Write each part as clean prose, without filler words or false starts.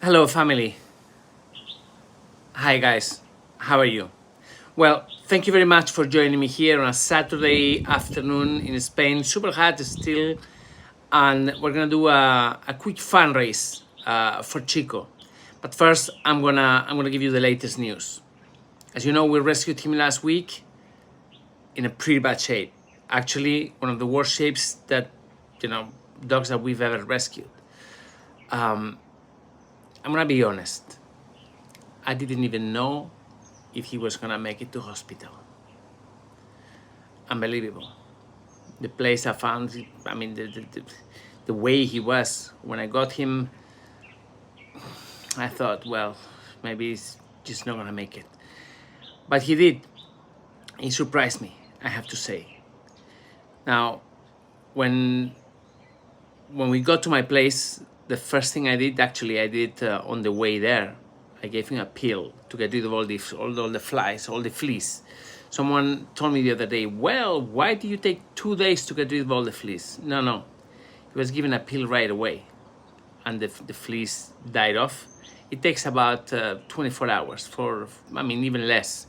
Hello, family. Hi, guys. How are you? Well, thank you very much for joining me here on a Saturday afternoon in Spain. Super hot still, and we're gonna do a quick fundraise for Chico. But first, I'm gonna give you the latest news. As you know, we rescued him last week in a pretty bad shape. Actually, one of the worst shapes that dogs that we've ever rescued. I'm gonna be honest. I didn't even know if he was gonna make it to hospital. Unbelievable. The place I found, I mean, the way he was when I got him, I thought, well, maybe he's just not gonna make it. But he did. He surprised me, I have to say. Now, when we got to my place, the first thing I did, on the way there, I gave him a pill to get rid of all the flies, all the fleas. Someone told me the other day, well, why do you take 2 days to get rid of all the fleas? No. He was given a pill right away, and the fleas died off. It takes about 24 hours even less,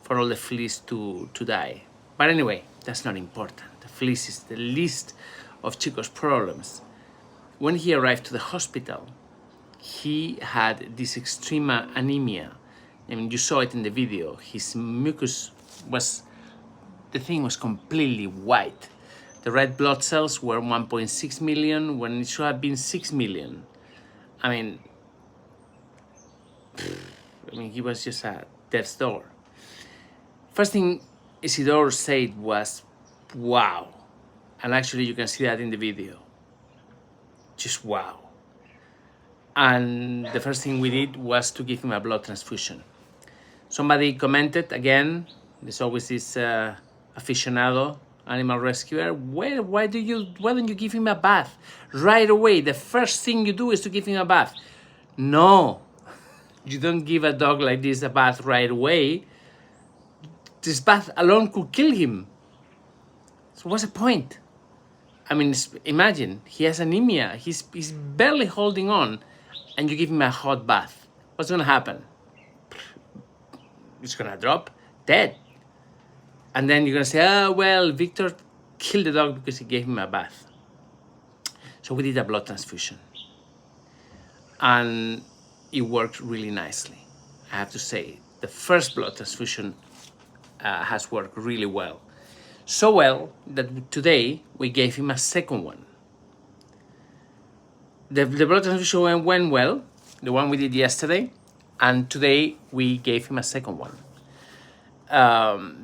for all the fleas to die. But anyway, that's not important. The fleas is the least of Chico's problems. When he arrived to the hospital, he had this extreme anemia. I mean, you saw it in the video. His mucus was completely white. The red blood cells were 1.6 million when it should have been 6 million. I mean, he was just at death's door. First thing Isidore said was, wow. And actually you can see that in the video. Just wow. And the first thing we did was to give him a blood transfusion. Somebody commented again, there's always this aficionado animal rescuer, why don't you give him a bath right away? The first thing you do is to give him a bath. No, you don't give a dog like this a bath right away. This bath alone could kill him. So what's the point? I mean, imagine, he has anemia, he's barely holding on, and you give him a hot bath. What's gonna happen? It's gonna drop dead. And then you're gonna say, oh, well, Viktor killed the dog because he gave him a bath. So we did a blood transfusion. And it worked really nicely. I have to say, the first blood transfusion has worked really well. So well that today we gave him a second one. The blood transfusion went well, the one we did yesterday, and today we gave him a second one.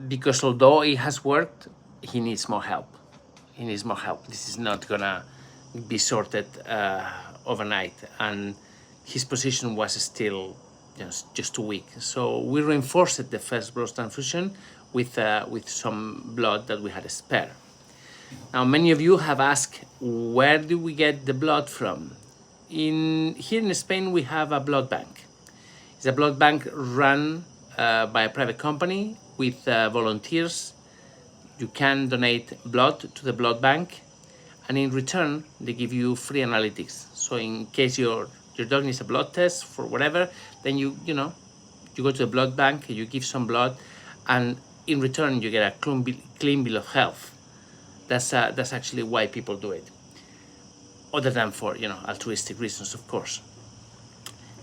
Because although it has worked, he needs more help. This is not gonna be sorted overnight, and his position was still just too weak. So we reinforced the first blood transfusion with some blood that we had spare. Now, many of you have asked, where do we get the blood from? Here in Spain, we have a blood bank. It's a blood bank run by a private company with volunteers. You can donate blood to the blood bank, and in return, they give you free analytics. So in case your dog needs a blood test for whatever, then you go to the blood bank, you give some blood, and in return, you get a clean bill of health. That's actually why people do it, other than for altruistic reasons, of course.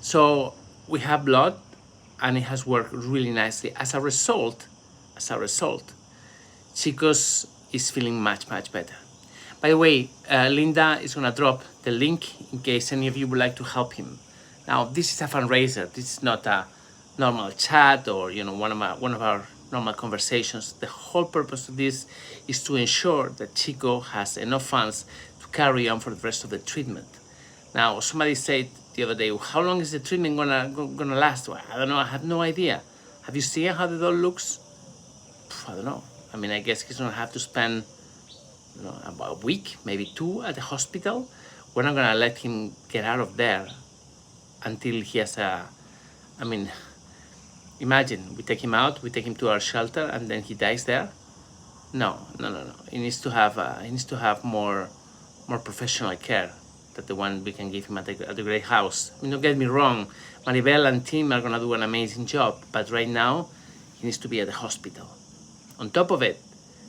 So we have blood, and it has worked really nicely. As a result, Chico's is feeling much better. By the way, Linda is gonna drop the link in case any of you would like to help him. Now, this is a fundraiser. This is not a normal chat or one of our normal conversations. The whole purpose of this is to ensure that Chico has enough funds to carry on for the rest of the treatment. Now, somebody said the other day, how long is the treatment gonna last? Well, I don't know. I have no idea. Have you seen how the dog looks? I don't know. I mean, I guess he's gonna have to spend about a week, maybe 2 at the hospital. We're not gonna let him get out of there until he has imagine, we take him out, we take him to our shelter, and then he dies there. No. He needs to have more professional care. that the one we can give him at the great house. I mean, don't get me wrong, Maribel and Tim are gonna do an amazing job, but right now he needs to be at the hospital. On top of it,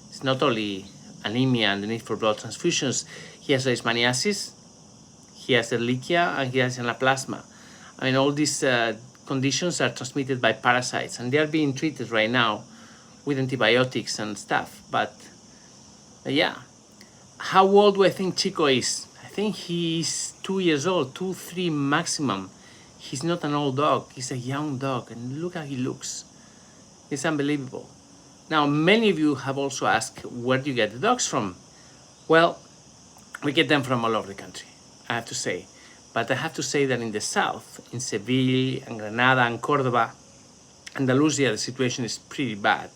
it's not only anemia and the need for blood transfusions, he has leishmaniasis, he has ehrlichia, and he has anaplasma. I mean, all these conditions are transmitted by parasites, and they are being treated right now with antibiotics and stuff. But yeah, how old do I think Chico is? I think he's 2 years old, 2, 3 maximum. He's not an old dog, he's a young dog, and look how he looks. It's unbelievable. Now, many of you have also asked, where do you get the dogs from? Well, we get them from all over the country, I have to say. But I have to say that in the south, in Seville and Granada and Cordoba, Andalusia, the situation is pretty bad.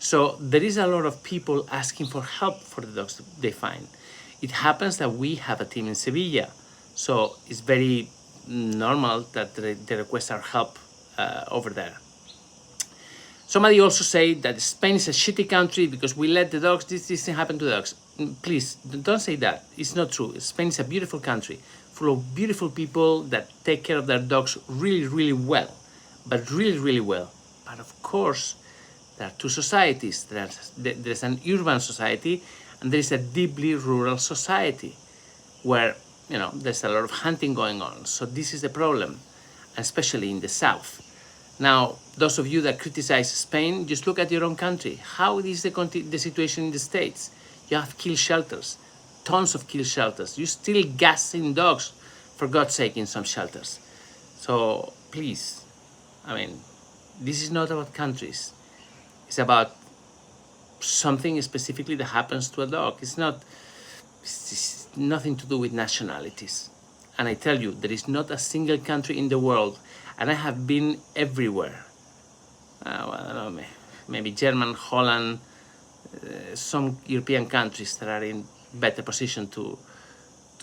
So there is a lot of people asking for help for the dogs they find. It happens that we have a team in Sevilla, so it's very normal that they request our help over there. Somebody also said that Spain is a shitty country because we let the dogs, this thing happen to the dogs. Please, don't say that. It's not true. Spain is a beautiful country, full of beautiful people that take care of their dogs really, really well. But really, really well. But of course, there are two societies. There's an urban society and there is a deeply rural society where, you know, there's a lot of hunting going on. So this is the problem, especially in the south. Now, those of you that criticize Spain, just look at your own country. How is the situation in the States? You have kill shelters, tons of kill shelters. You still gassing dogs, for God's sake, in some shelters. So please, I mean, this is not about countries. It's about something specifically that happens to a dog. It's nothing to do with nationalities. And I tell you, there is not a single country in the world, and I have been everywhere. Well, I don't know, maybe German, Holland, some European countries that are in better position to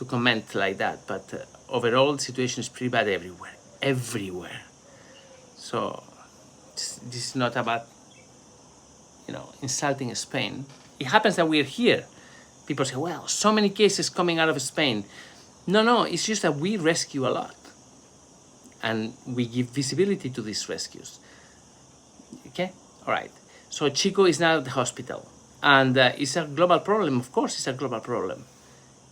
comment like that. But overall, the situation is pretty bad everywhere. So this is not about, you know, insulting Spain. It happens that we're here. People say, well, so many cases coming out of Spain. No, it's just that we rescue a lot. And we give visibility to these rescues. Okay? All right. So Chico is now at the hospital. And it's a global problem. Of course, it's a global problem.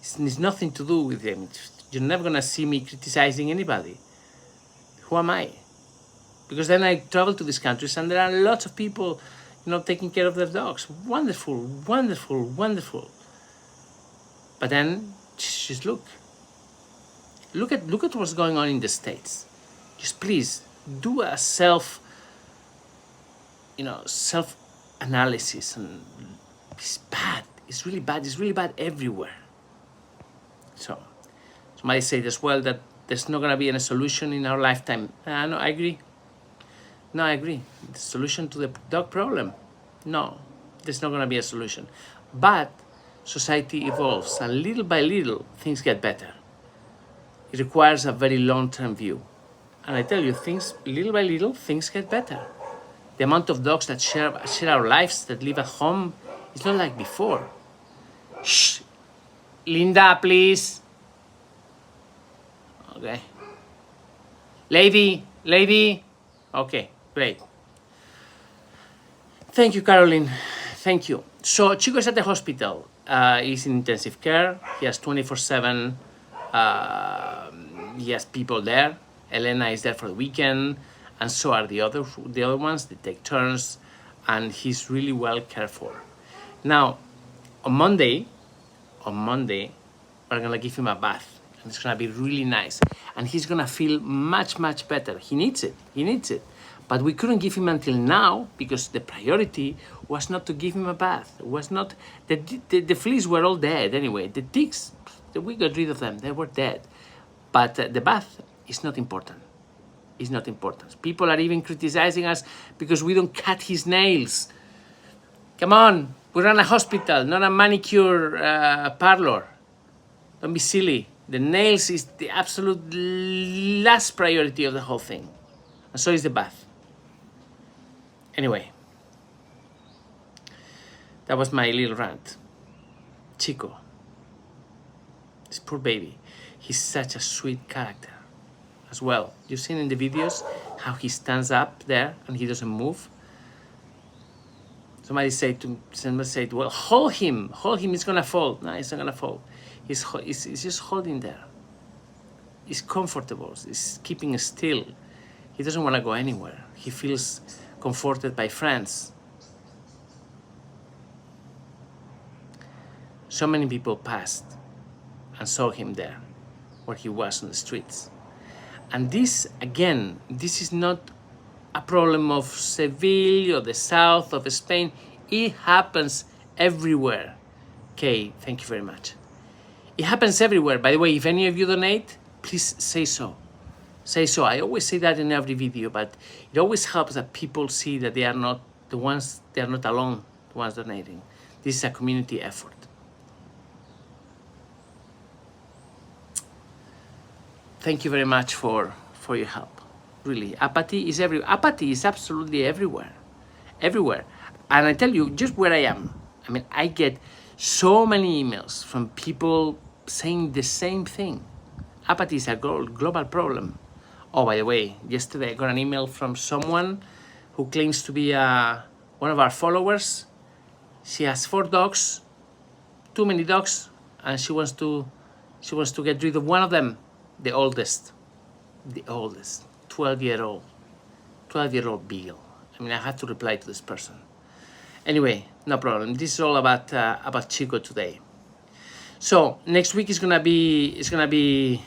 It's nothing to do with him. You're never going to see me criticizing anybody. Who am I? Because then I travel to these countries and there are lots of people, you know, taking care of their dogs. Wonderful, wonderful, wonderful. But then, just look at what's going on in the States. Just please do a self-analysis, and it's bad. It's really bad. It's really bad everywhere. So, somebody said as well that there's not going to be any solution in our lifetime. No, I agree. No, I agree. The solution to the dog problem? No, there's not going to be a solution. But society evolves, and little by little, things get better. It requires a very long-term view. And I tell you, little by little, things get better. The amount of dogs that share our lives, that live at home, is not like before. Shh! Linda, please. Okay. Lady. Okay, great. Thank you, Caroline. Thank you. So Chico is at the hospital. He's in intensive care. He has 24/7. He has people there. Elena is there for the weekend, and so are the other ones. They take turns, and he's really well cared for. Now, on Monday, we're gonna give him a bath, and it's gonna be really nice, and he's gonna feel much better. He needs it. But we couldn't give him until now because the priority was not to give him a bath. It was not the fleas were all dead anyway. The ticks, we got rid of them. They were dead. But the bath is not important. It's not important. People are even criticizing us because we don't cut his nails. Come on, we run a hospital, not a manicure parlor. Don't be silly. The nails is the absolute last priority of the whole thing. And so is the bath. Anyway, that was my little rant. Chico, this poor baby. he's such a sweet character as well. You've seen in the videos how he stands up there and he doesn't move. Somebody said, well, hold him, he's gonna fall. No, he's not gonna fall. He's just holding there. He's comfortable, he's keeping still. He doesn't want to go anywhere. He feels comforted by friends. So many people passed and saw him there, where he was on the streets. And this, again, this is not a problem of Seville or the south of Spain. It happens everywhere. Okay, thank you very much. It happens everywhere. By the way, if any of you donate, please say so. Say so. I always say that in every video, but it always helps that people see that they are not the ones, they are not alone, the ones donating. This is a community effort. Thank you very much for your help. Really, apathy is absolutely everywhere. Everywhere. And I tell you, just where I am, I mean, I get so many emails from people saying the same thing. Apathy is a global problem. Oh, by the way, yesterday I got an email from someone who claims to be one of our followers. She has 4 dogs, too many dogs, and she wants to get rid of one of them, the oldest, 12-year-old beagle. I mean, I have to reply to this person. Anyway, no problem. This is all about Chico today. So next week is gonna be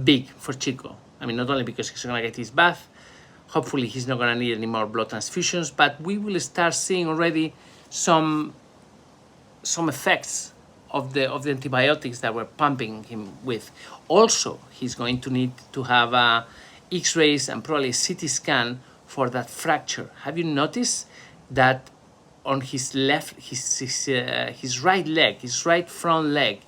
big for Chico. I mean, not only because he's gonna get his bath, hopefully he's not gonna need any more blood transfusions, but we will start seeing already some effects of the antibiotics that we're pumping him with. Also, he's going to need to have X-rays and probably a CT scan for that fracture. Have you noticed that on his left, his right leg, his right front leg,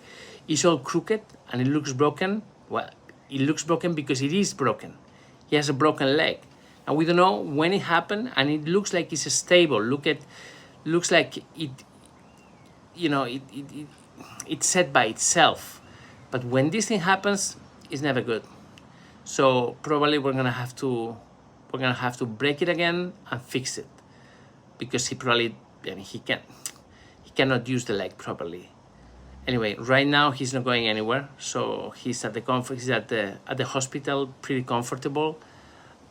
is all crooked and it looks broken? Well, it looks broken because it is broken. He has a broken leg, and we don't know when it happened, and it looks like it's stable. Looks like it, you know, it's set by itself. But when this thing happens, it's never good. So probably we're gonna have to break it again and fix it, because he cannot use the leg properly. Anyway, right now he's not going anywhere, so he's at the hospital, pretty comfortable.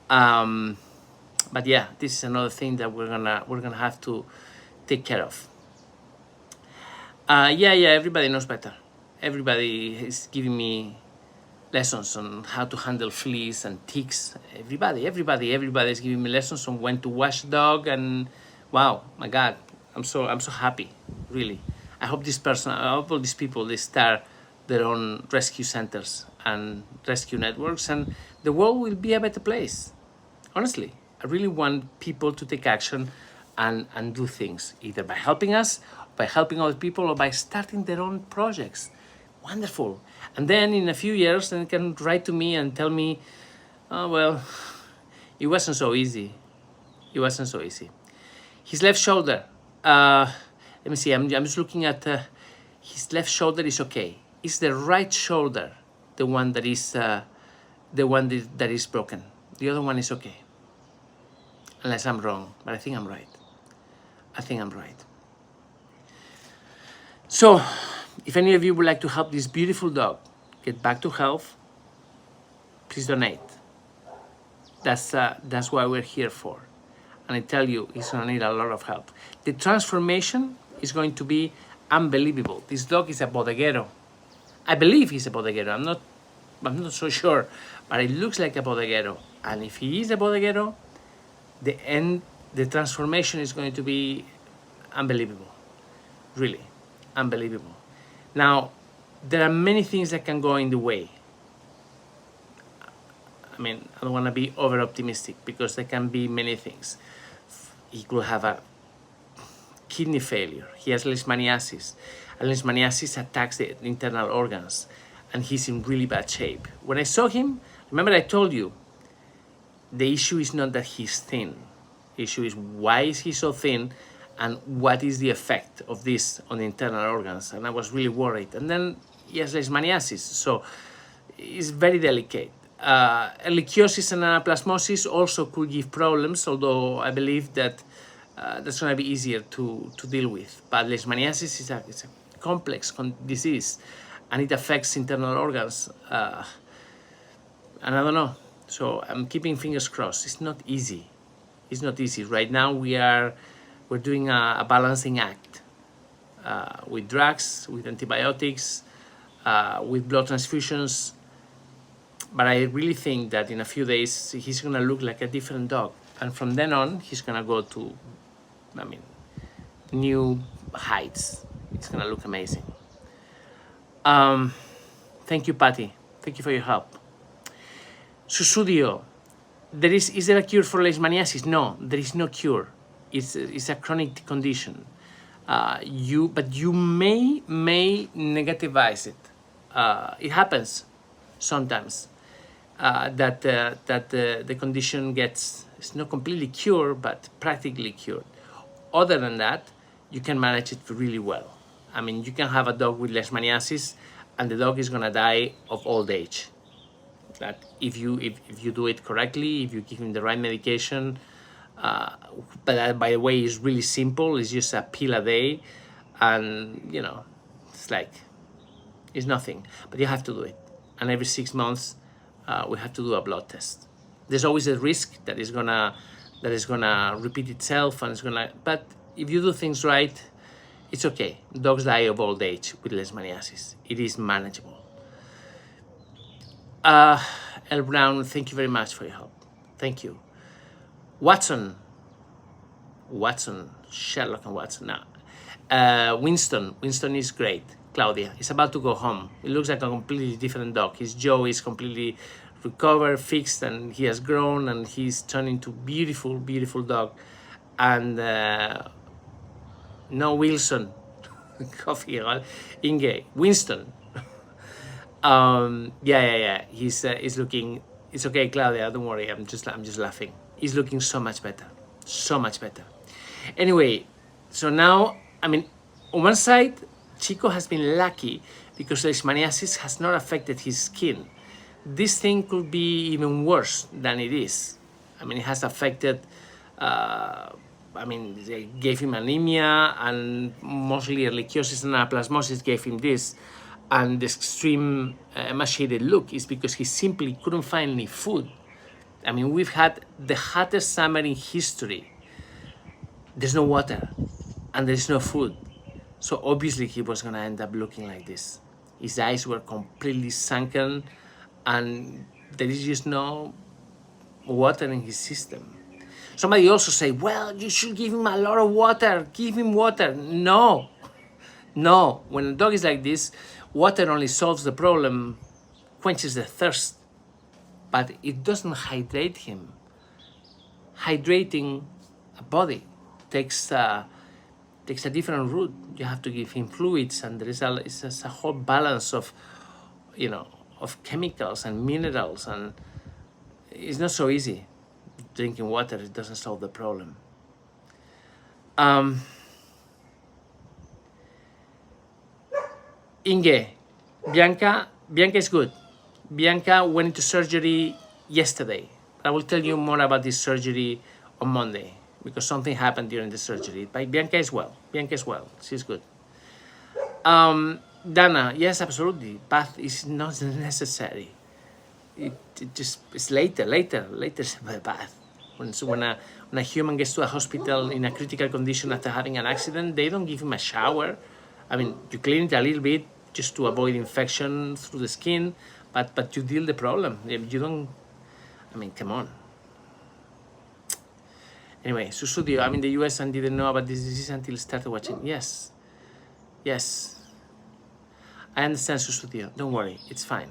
But yeah, this is another thing that we're gonna have to take care of. Yeah, everybody knows better. Everybody is giving me lessons on how to handle fleas and ticks. Everybody is giving me lessons on when to wash the dog, and wow, my God, I'm so happy, really. I hope all these people, they start their own rescue centers and rescue networks, and the world will be a better place. Honestly, I really want people to take action and do things, either by helping us, by helping other people, or by starting their own projects. Wonderful. And then in a few years, they can write to me and tell me, oh, well, it wasn't so easy. It wasn't so easy. His left shoulder, let me see, I'm just looking at his left shoulder is okay. It's the right shoulder, the one that is broken. The other one is okay. Unless I'm wrong, but I think I'm right. So, if any of you would like to help this beautiful dog get back to health, please donate. That's what we're here for. And I tell you, he's gonna need a lot of help. The transformation is going to be unbelievable. This dog is a bodeguero. I believe he's a bodeguero. I'm not so sure, but it looks like a bodeguero. And if he is a bodeguero, the transformation is going to be unbelievable. Really, unbelievable. Now, there are many things that can go in the way. I mean, I don't want to be over optimistic, because there can be many things. He could have a kidney failure. He has leishmaniasis. And leishmaniasis attacks the internal organs, and he's in really bad shape. When I saw him, remember I told you, the issue is not that he's thin. The issue is, why is he so thin, and what is the effect of this on the internal organs? And I was really worried. And then he has leishmaniasis, so is very delicate. Ehrlichiosis and anaplasmosis also could give problems, although I believe that that's going to be easier to deal with. But leishmaniasis is a complex disease, and it affects internal organs. And I don't know. So I'm keeping fingers crossed. It's not easy. It's not easy. Right now we're doing a balancing act with drugs, with antibiotics, with blood transfusions. But I really think that in a few days he's gonna look like a different dog, and from then on he's gonna go to, I mean, new heights. It's gonna look amazing. Thank you, Patty. Thank you for your help. Susudio, is there a cure for leishmaniasis? No, there is no cure. It's a chronic condition. But you may negativize it. It happens sometimes that the condition it's not completely cured, but practically cured. Other than that, you can manage it really well. I mean, you can have a dog with leishmaniasis, and the dog is gonna die of old age. That if you do it correctly, if you give him the right medication, but that, by the way, is really simple. It's just a pill a day, and it's nothing. But you have to do it, and every 6 months we have to do a blood test. There's always a risk that is gonna repeat itself, and But if you do things right, it's okay. Dogs die of old age with leishmaniasis. It is manageable. El Brown, thank you very much for your help. Thank you. Watson, Sherlock and Watson. Now, Winston is great. Claudia is about to go home. It looks like a completely different dog. His jaw is completely recovered, fixed, and he has grown, and he's turned into beautiful, beautiful dog. And no Wilson, coffee, Inge, Winston. Yeah. He's looking. It's okay, Claudia. Don't worry. I'm just laughing. He's looking so much better. Anyway, so now, I mean, on one side, Chico has been lucky because leishmaniasis has not affected his skin. This thing could be even worse than it is. I mean, it has affected. They gave him anemia, and mostly ehrlichiosis and anaplasmosis gave him this. And the extreme emaciated look is because he simply couldn't find any food. I mean, we've had the hottest summer in history. There's no water, and there's no food. So obviously he was gonna end up looking like this. His eyes were completely sunken, and there is just no water in his system. Somebody also say, well, you should give him a lot of water. Give him water. No. When a dog is like this, water only solves the problem, quenches the thirst, but it doesn't hydrate him. Hydrating a body takes a different route. You have to give him fluids, and it's a whole balance of chemicals and minerals, and it's not so easy. Drinking water, it doesn't solve the problem. Inge, Bianca is good. Bianca went into surgery yesterday. I will tell you more about this surgery on Monday because something happened during the surgery. But Bianca is well. She's good. Dana, yes, absolutely. Bath is not necessary. It's later the bath. When a human gets to a hospital in a critical condition after having an accident, they don't give him a shower. I mean, you clean it a little bit just to avoid infection through the skin, but you deal the problem. You don't. I mean, come on. Anyway, Susudio, I'm in the US and didn't know about this disease until I started watching. Yes. I understand, Susudio. Don't worry, it's fine.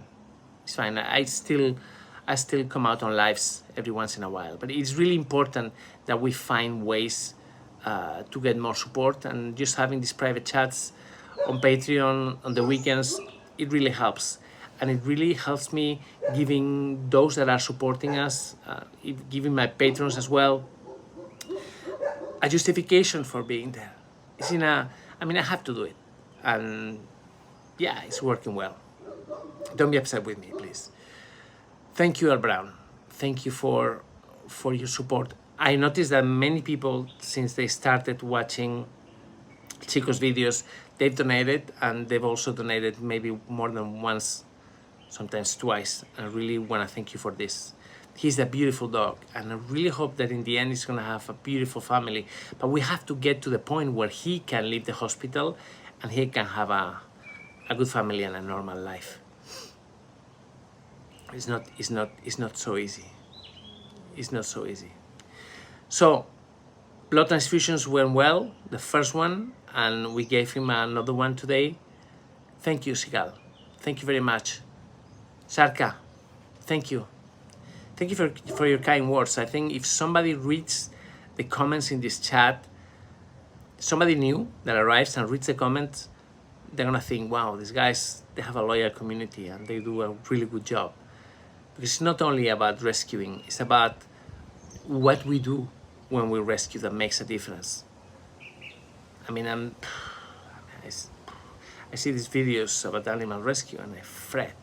I still come out on lives every once in a while, but it's really important that we find ways to get more support, and just having these private chats on Patreon on the weekends, it really helps. And it really helps me giving those that are supporting us, giving my patrons as well, a justification for being there. I have to do it. And yeah, it's working well. Don't be upset with me, please. Thank you, Al Brown. Thank you for your support. I noticed that many people, since they started watching Chico's videos, they've donated, and they've also donated maybe more than once, sometimes twice. I really want to thank you for this. He's a beautiful dog, and I really hope that in the end he's going to have a beautiful family. But we have to get to the point where he can leave the hospital and he can have a good family and a normal life. It's not so easy. It's not so easy. So blood transfusions went well, the first one, and we gave him another one today. Thank you, Sigal. Thank you very much. Sharka, thank you. Thank you for your kind words. I think if somebody reads the comments in this chat, somebody new that arrives and reads the comments, they're gonna think, wow, these guys, they have a loyal community and they do a really good job. Because it's not only about rescuing, it's about what we do when we rescue that makes a difference. I mean, I see these videos about animal rescue and I fret.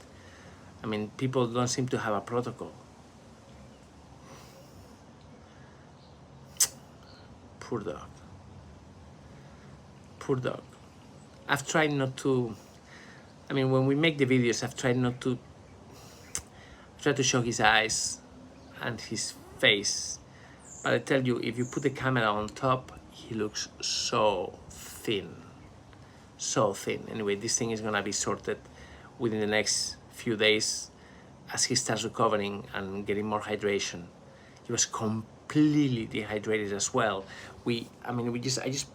I mean, people don't seem to have a protocol. Poor dog. Poor dog. I've tried not to, I mean, when we make the videos, I've tried not to, try to show his eyes and his face. But I tell you, if you put the camera on top, he looks so thin. So thin. Anyway, this thing is gonna be sorted within the next few days as he starts recovering and getting more hydration. He was completely dehydrated as well. I just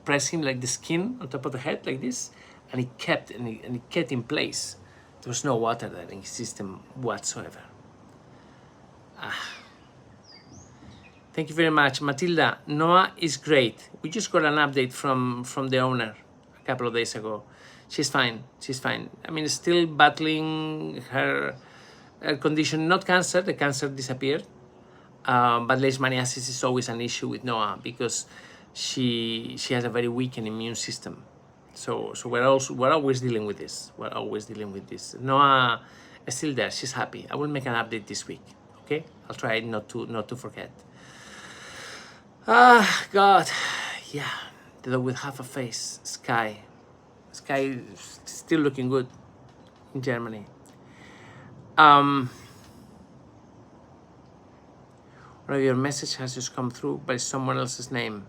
pressed him like the skin on top of the head like this, and he kept in place. There was no water there in his system whatsoever. Thank you very much, Matilda. Noah is great. We just got an update from the owner a couple of days ago. She's fine. She's fine. I mean, still battling her condition, not cancer. The cancer disappeared, but leishmaniasis is always an issue with Noah because she has a very weakened immune system. So we're always dealing with this. We're always dealing with this. Noah is still there. She's happy. I will make an update this week. Okay, I'll try not to forget. God, yeah. The dog with half a face. Sky is still looking good in Germany. One of your message has just come through by someone else's name.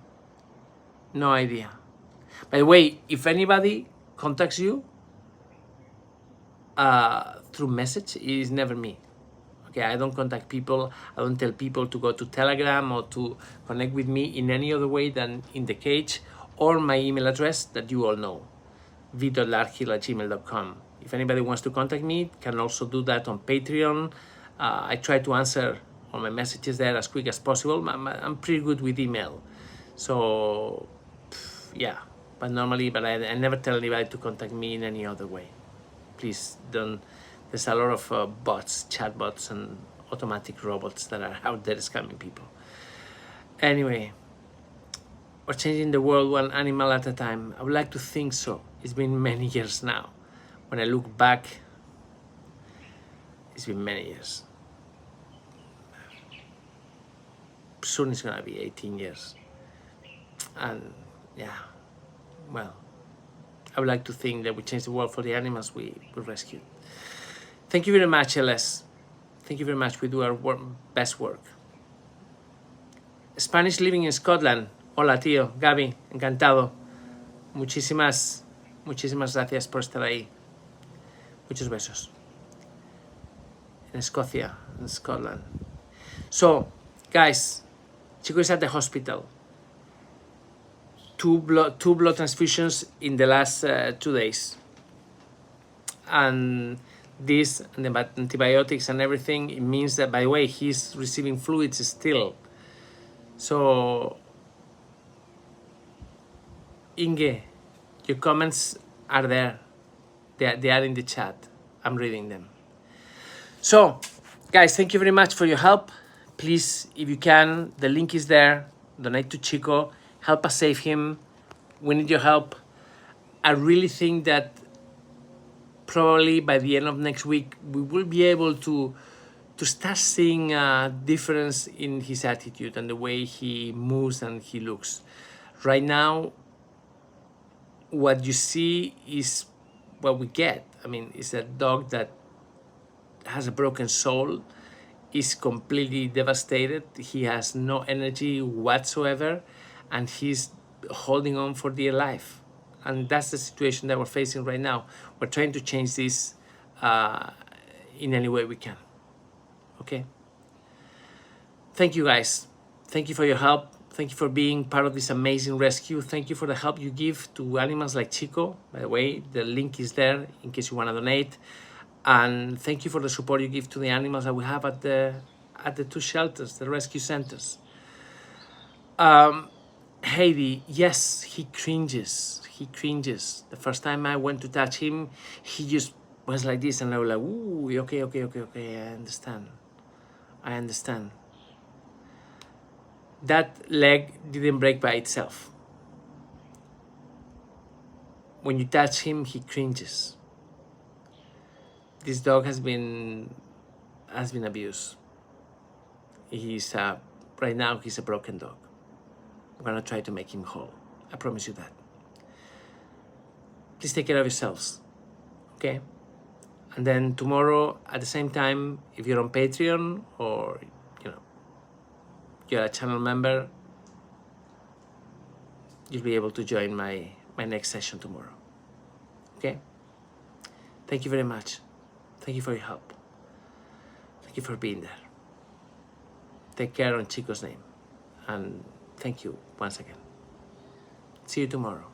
No idea. By the way, if anybody contacts you through message, it is never me. Okay, I don't contact people. I don't tell people to go to Telegram or to connect with me in any other way than in the cage or my email address that you all know, v.larkhill@gmail.com. If anybody wants to contact me, can also do that on Patreon. I try to answer all my messages there as quick as possible. I'm pretty good with email. So, yeah. But I never tell anybody to contact me in any other way. Please don't. There's a lot of bots, chatbots, and automatic robots that are out there scamming people. Anyway, we're changing the world one animal at a time. I would like to think so. It's been many years now. When I look back, it's been many years. Soon it's gonna be 18 years. And yeah, well, I would like to think that we changed the world for the animals we rescued. Thank you very much, LS. Thank you very much. We do our best work. Spanish living in Scotland. Hola, tío. Gaby, encantado. Muchísimas gracias por estar ahí. Muchos besos. In Escocia, in Scotland. So, guys, Chico is at the hospital. Two blood transfusions in the last 2 days. And this, and the antibiotics and everything, it means that, by the way, he's receiving fluids still. So, Inge, your comments are there. They are in the chat. I'm reading them. So, guys, thank you very much for your help. Please, if you can, the link is there. Donate to Chico. Help us save him. We need your help. I really think that probably by the end of next week, we will be able to start seeing a difference in his attitude and the way he moves and he looks. Right now, what you see is what we get. I mean, it's a dog that has a broken soul, is completely devastated. He has no energy whatsoever, and he's holding on for dear life. And that's the situation that we're facing right now. We're trying to change this in any way we can. Okay? Thank you, guys. Thank you for your help. Thank you for being part of this amazing rescue. Thank you for the help you give to animals like Chico. By the way, the link is there in case you want to donate. And thank you for the support you give to the animals that we have at the two shelters, the rescue centers. Heidi, yes, he cringes. He cringes. The first time I went to touch him, he just was like this, and I was like, ooh, okay, I understand. I understand. That leg didn't break by itself. When you touch him, he cringes. This dog has been abused. He's right now he's a broken dog. I'm gonna try to make him whole. I promise you that. Please take care of yourselves, okay? And then tomorrow at the same time, if you're on Patreon or you're a channel member, you'll be able to join my next session tomorrow. Okay? Thank you very much. Thank you for your help. Thank you for being there. Take care on Chico's name. And thank you once again. See you tomorrow.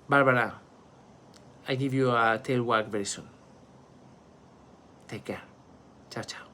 Barbara, I give you a tail wag very soon. Take care. Ciao, ciao.